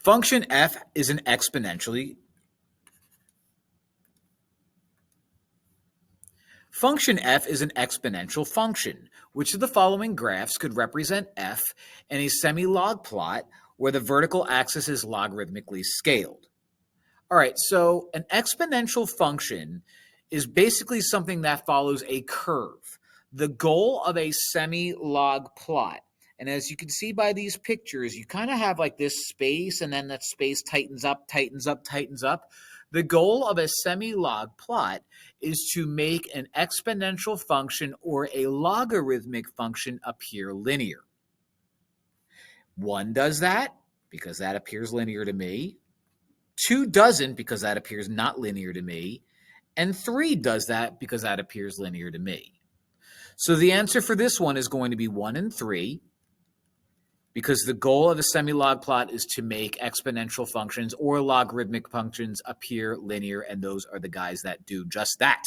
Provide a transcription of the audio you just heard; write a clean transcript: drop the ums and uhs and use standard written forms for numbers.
Function f is an exponential function. Which of the following graphs could represent f in a semi-log plot where the vertical axis is logarithmically scaled? All right, so an exponential function is basically something that follows a curve. The goal of a semi-log plot, and as you can see by these pictures, you kind of have like this space, and then that space tightens up, tightens up, tightens up. The goal of a semi-log plot is to make an exponential function or a logarithmic function appear linear. 1 does that because that appears linear to me. 2 doesn't because that appears not linear to me. And 3 does that because that appears linear to me. So the answer for this one is going to be 1 and 3, because the goal of a semi-log plot is to make exponential functions or logarithmic functions appear linear, and those are the guys that do just that.